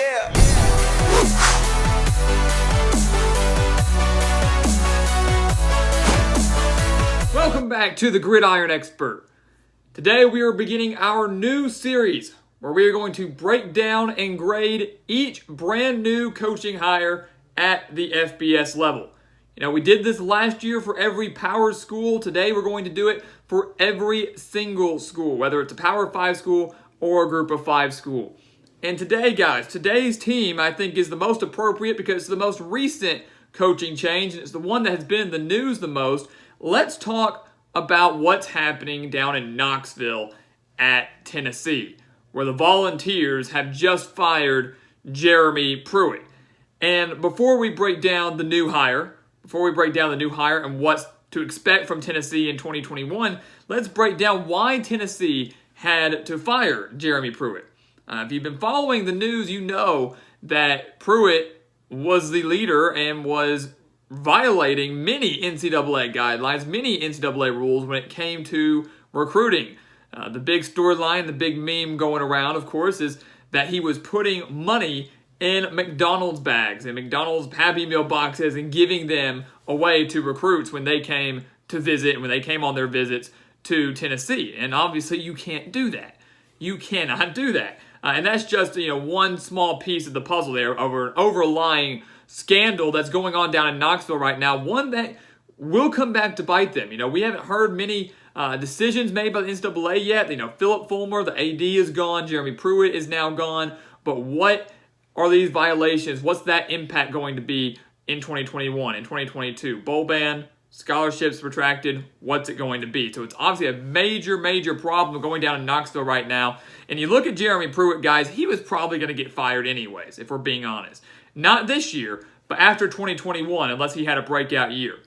Yeah. Welcome back to the Gridiron Expert. Today we are beginning our new series where we are going to break down and grade each brand new coaching hire at the FBS level. You know, we did this last year for every power school. Today we're going to do it for every single school, whether it's a Power 5 school or a Group of 5 school. And today, guys, today's team I think is the most appropriate because it's the most recent coaching change and it's the one that has been in the news the most. Let's talk about what's happening down in Knoxville at Tennessee, where the Volunteers have just fired Jeremy Pruitt. And before we break down the new hire, and what's to expect from Tennessee in 2021, let's break down why Tennessee had to fire Jeremy Pruitt. If you've been following the news, you know that Pruitt was the leader and was violating many NCAA guidelines, many NCAA rules when it came to recruiting. The big storyline, the big meme going around, of course, is that he was putting money in McDonald's bags and McDonald's Happy Meal boxes and giving them away to recruits when they came to visit and when they came on their visits to Tennessee. And obviously you can't do that. You cannot do that. And that's just one small piece of the puzzle there over an overlying scandal that's going on down in Knoxville right now, one that will come back to bite them. We haven't heard many decisions made by the NCAA yet. Philip Fulmer, the AD, is gone. Jeremy Pruitt is now gone. But what are these violations? What's that impact going to be in 2021, in 2022? Bowl ban, scholarships retracted, what's it going to be? So it's obviously a major, major problem going down in Knoxville right now. And you look at Jeremy Pruitt, guys, he was probably going to get fired anyways, if we're being honest. Not this year, but after 2021, unless he had a breakout year.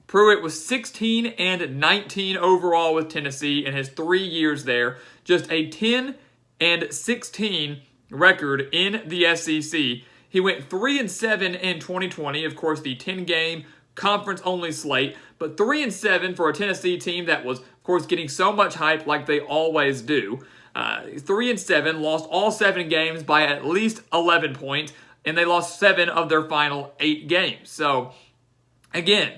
Pruitt was 16 and 19 overall with Tennessee in his 3 years there. Just a 10 and 16 record in the SEC. He went 3-7 in 2020, of course, the 10-game conference-only slate, but 3-7 for a Tennessee team that was, of course, getting so much hype like they always do. 3-7, lost all 7 games by at least 11 points, and they lost 7 of their final 8 games. So, again,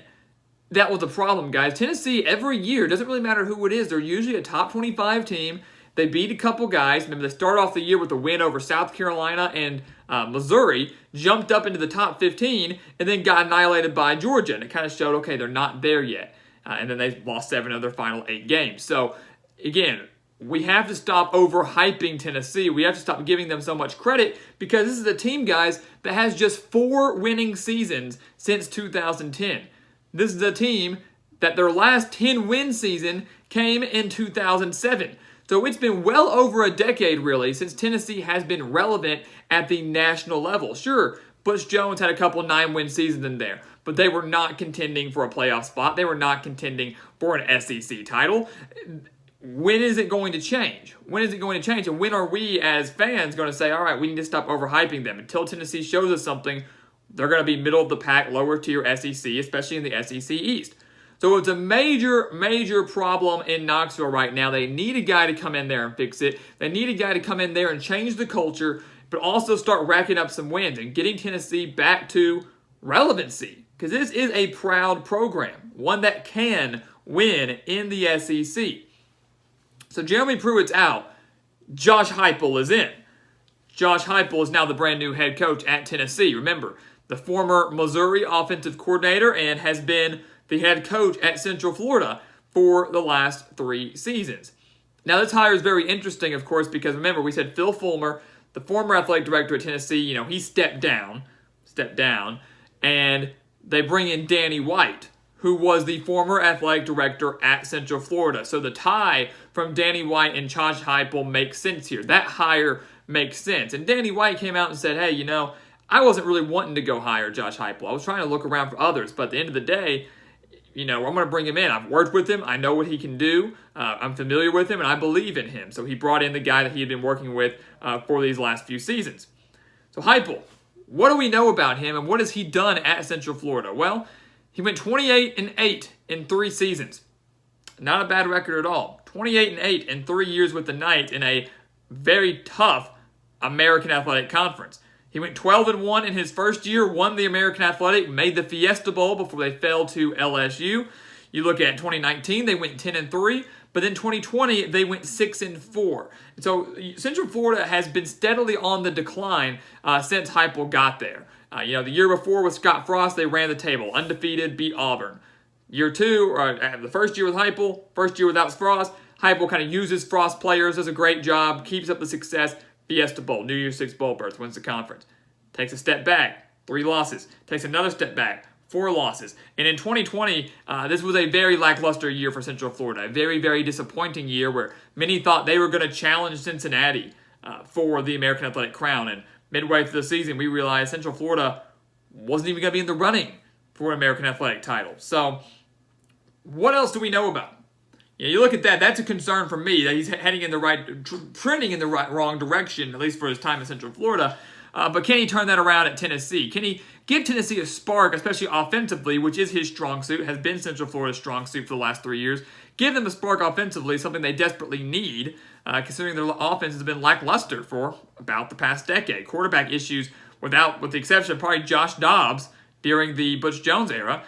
that was the problem, guys. Tennessee, every year, doesn't really matter who it is, they're usually a top 25 team. They beat a couple guys. Remember, they started off the year with a win over South Carolina and Missouri, jumped up into the top 15, and then got annihilated by Georgia. And it kind of showed, okay, they're not there yet. And then they lost 7 of their final 8 games. So, again, we have to stop overhyping Tennessee. We have to stop giving them so much credit because this is a team, guys, that has just 4 winning seasons since 2010. This is a team that their last 10-win season came in 2007. So it's been well over a decade, really, since Tennessee has been relevant at the national level. Sure, Butch Jones had a couple 9-win seasons in there, but they were not contending for a playoff spot. They were not contending for an SEC title. When is it going to change? When is it going to change? And when are we as fans going to say, all right, we need to stop overhyping them? Until Tennessee shows us something, they're going to be middle of the pack, lower tier SEC, especially in the SEC East. So it's a major, major problem in Knoxville right now. They need a guy to come in there and fix it. They need a guy to come in there and change the culture, but also start racking up some wins and getting Tennessee back to relevancy. Because this is a proud program, one that can win in the SEC. So Jeremy Pruitt's out. Josh Heupel is in. Josh Heupel is now the brand new head coach at Tennessee. Remember, the former Missouri offensive coordinator and has been the head coach at Central Florida for the last 3 seasons. Now, this hire is very interesting, of course, because remember, we said Phil Fulmer, the former athletic director at Tennessee, he stepped down, and they bring in Danny White, who was the former athletic director at Central Florida. So the tie from Danny White and Josh Heupel makes sense here. That hire makes sense. And Danny White came out and said, hey, I wasn't really wanting to go hire Josh Heupel. I was trying to look around for others, but at the end of the day, I'm going to bring him in. I've worked with him. I know what he can do. I'm familiar with him, and I believe in him. So he brought in the guy that he had been working with for these last few seasons. So Heupel, what do we know about him, and what has he done at Central Florida? Well, he went 28-8 in 3 seasons. Not a bad record at all. 28-8 in 3 years with the Knights in a very tough American Athletic Conference. He went 12-1 in his first year, won the American Athletic, made the Fiesta Bowl before they fell to LSU. You look at 2019, they went 10-3, but then 2020, they went 6-4. And so Central Florida has been steadily on the decline since Heupel got there. The year before with Scott Frost, they ran the table, undefeated, beat Auburn. Year two, the first year with Heupel, first year without Frost, Heupel kind of uses Frost players, does a great job, keeps up the success. Fiesta Bowl, New Year's Six bowl berth, wins the conference. Takes a step back, 3 losses. Takes another step back, 4 losses. And in 2020, this was a very lackluster year for Central Florida. A very, very disappointing year where many thought they were going to challenge Cincinnati for the American Athletic crown. And midway through the season, we realized Central Florida wasn't even going to be in the running for an American Athletic title. So what else do we know about him? You look at that, that's a concern for me, that he's heading in the trending in the wrong direction, at least for his time in Central Florida. But can he turn that around at Tennessee? Can he give Tennessee a spark, especially offensively, which is his strong suit, has been Central Florida's strong suit for the last 3 years? Give them a spark offensively, something they desperately need, considering their offense has been lackluster for about the past decade. Quarterback issues, with the exception of probably Josh Dobbs during the Butch Jones era,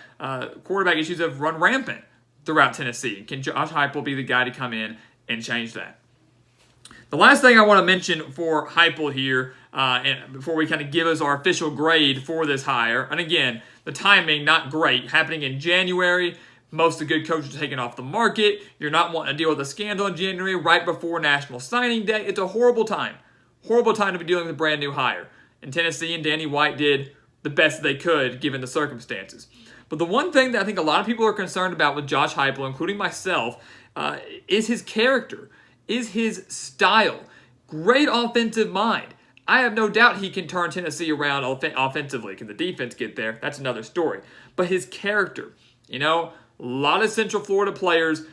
quarterback issues have run rampant throughout Tennessee. Can Josh Heupel be the guy to come in and change that? The last thing I want to mention for Heupel here, and before we kind of give us our official grade for this hire, and again, the timing, not great, happening in January, most of the good coaches are taken off the market, you're not wanting to deal with a scandal in January right before National Signing Day. It's a horrible time to be dealing with a brand new hire. And Tennessee and Danny White did the best they could given the circumstances. But the one thing that I think a lot of people are concerned about with Josh Heupel, including myself, is his character, is his style. Great offensive mind. I have no doubt he can turn Tennessee around offensively. Can the defense get there? That's another story. But his character, a lot of Central Florida players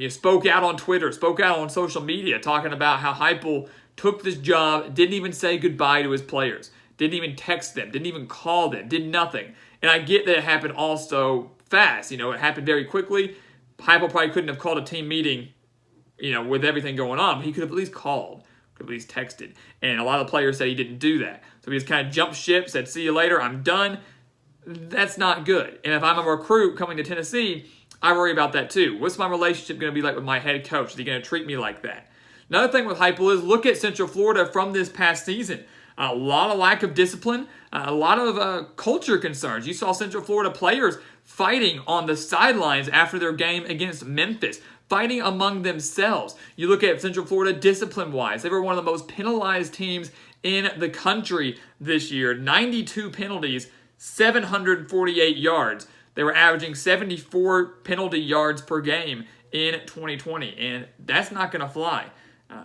spoke out on Twitter, spoke out on social media, talking about how Heupel took this job, didn't even say goodbye to his players, didn't even text them, didn't even call them, did nothing. And I get that it happened all so fast. It happened very quickly. Heupel probably couldn't have called a team meeting, with everything going on. But he could have at least called, could have at least texted. And a lot of the players said he didn't do that. So he just kind of jumped ship, said, see you later, I'm done. That's not good. And if I'm a recruit coming to Tennessee, I worry about that too. What's my relationship going to be like with my head coach? Is he going to treat me like that? Another thing with Heupel is look at Central Florida from this past season. A lot of lack of discipline, a lot of culture concerns. You saw Central Florida players fighting on the sidelines after their game against Memphis, fighting among themselves. You look at Central Florida discipline-wise. They were one of the most penalized teams in the country this year. 92 penalties, 748 yards. They were averaging 74 penalty yards per game in 2020, and that's not going to fly.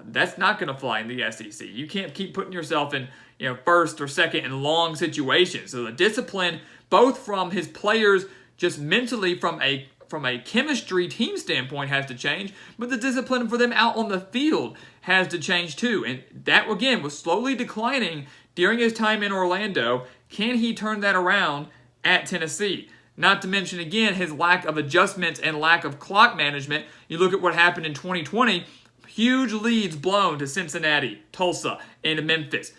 That's not going to fly in the SEC. You can't keep putting yourself in, first or second in long situations. So the discipline, both from his players, just mentally from a chemistry team standpoint, has to change, but the discipline for them out on the field has to change too. And that, again, was slowly declining during his time in Orlando. Can he turn that around at Tennessee? Not to mention, again, his lack of adjustments and lack of clock management. You look at what happened in 2020. Huge leads blown to Cincinnati, Tulsa, and Memphis.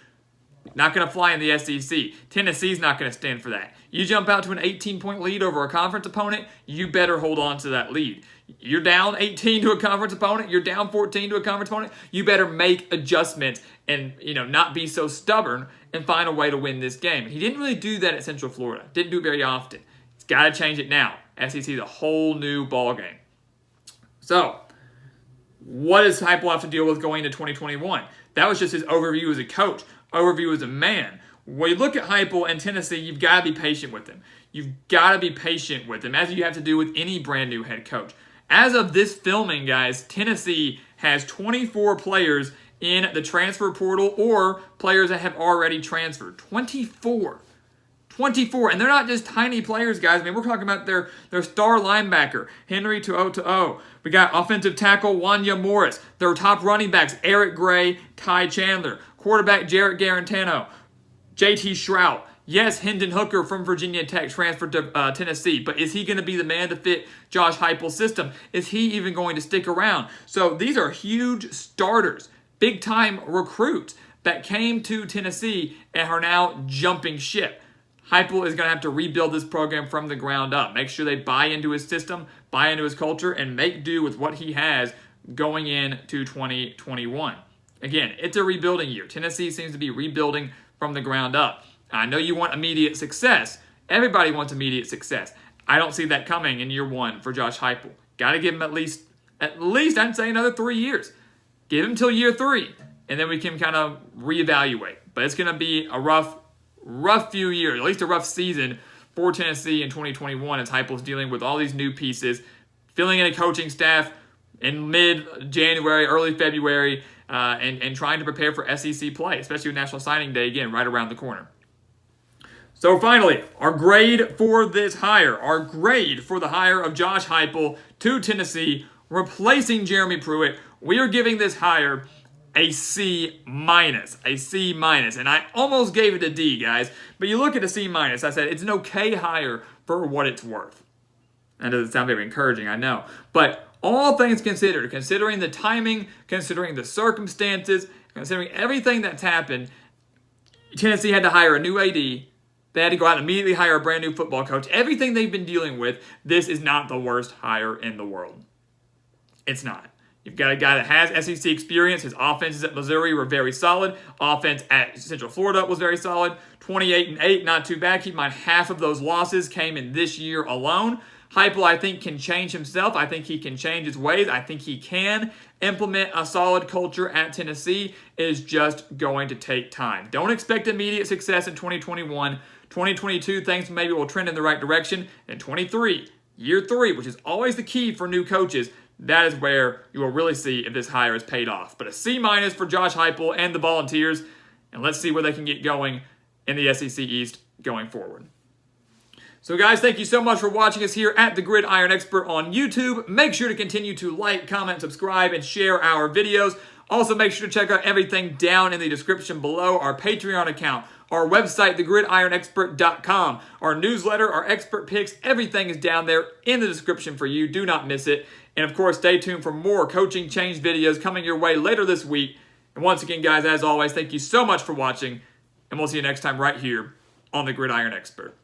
Not going to fly in the SEC. Tennessee's not going to stand for that. You jump out to an 18-point lead over a conference opponent, you better hold on to that lead. You're down 18 to a conference opponent, you're down 14 to a conference opponent, you better make adjustments and not be so stubborn and find a way to win this game. He didn't really do that at Central Florida. Didn't do it very often. He's got to change it now. SEC is a whole new ball game. So, what does Heupel have to deal with going into 2021? That was just his overview as a coach, overview as a man. When you look at Heupel and Tennessee, you've got to be patient with him. You've got to be patient with him, as you have to do with any brand new head coach. As of this filming, guys, Tennessee has 24 players in the transfer portal or players that have already transferred. 24. And they're not just tiny players, guys. I mean, we're talking about their star linebacker, Henry To'o. We got offensive tackle Wanya Morris. Their top running backs, Eric Gray, Ty Chandler. Quarterback, Jarrett Garantano. JT Shrout. Yes, Hendon Hooker from Virginia Tech transferred to Tennessee, but is he going to be the man to fit Josh Heupel's system? Is he even going to stick around? So these are huge starters, big-time recruits. that came to Tennessee and are now jumping ship. Heupel is going to have to rebuild this program from the ground up. Make sure they buy into his system, buy into his culture, and make do with what he has going into 2021. Again, it's a rebuilding year. Tennessee seems to be rebuilding from the ground up. I know you want immediate success. Everybody wants immediate success. I don't see that coming in year one for Josh Heupel. Got to give him at least I'd say another 3 years. Give him till year 3, and then we can kind of reevaluate. But it's going to be a rough few years, at least a rough season for Tennessee in 2021 as Heupel's dealing with all these new pieces, filling in a coaching staff in mid-January, early February, and trying to prepare for SEC play, especially with National Signing Day, again, right around the corner. So finally, our grade for this hire, our grade for the hire of Josh Heupel to Tennessee, replacing Jeremy Pruitt, we are giving this hire a C-, a C-. And I almost gave it a D, guys. But you look at a C-, I said it's an okay hire for what it's worth. That doesn't sound very encouraging, I know. But all things considered, considering the timing, considering the circumstances, considering everything that's happened, Tennessee had to hire a new AD. They had to go out and immediately hire a brand new football coach. Everything they've been dealing with, this is not the worst hire in the world. It's not. You've got a guy that has SEC experience. His offenses at Missouri were very solid. Offense at Central Florida was very solid. 28-8, not too bad. Keep in mind, half of those losses came in this year alone. Heupel, I think, can change himself. I think he can change his ways. I think he can implement a solid culture at Tennessee. It is just going to take time. Don't expect immediate success in 2021. 2022, things maybe will trend in the right direction. And 23, year 3, which is always the key for new coaches, that is where you will really see if this hire is paid off. But a C- for Josh Heupel and the Volunteers, and let's see where they can get going in the SEC East going forward. So guys, thank you so much for watching us here at The Gridiron Expert on YouTube. Make sure to continue to like, comment, subscribe, and share our videos. Also, make sure to check out everything down in the description below. Our Patreon account, our website, thegridironexpert.com, our newsletter, our expert picks, everything is down there in the description for you. Do not miss it. And of course, stay tuned for more coaching change videos coming your way later this week. And once again, guys, as always, thank you so much for watching, and we'll see you next time right here on The Gridiron Expert.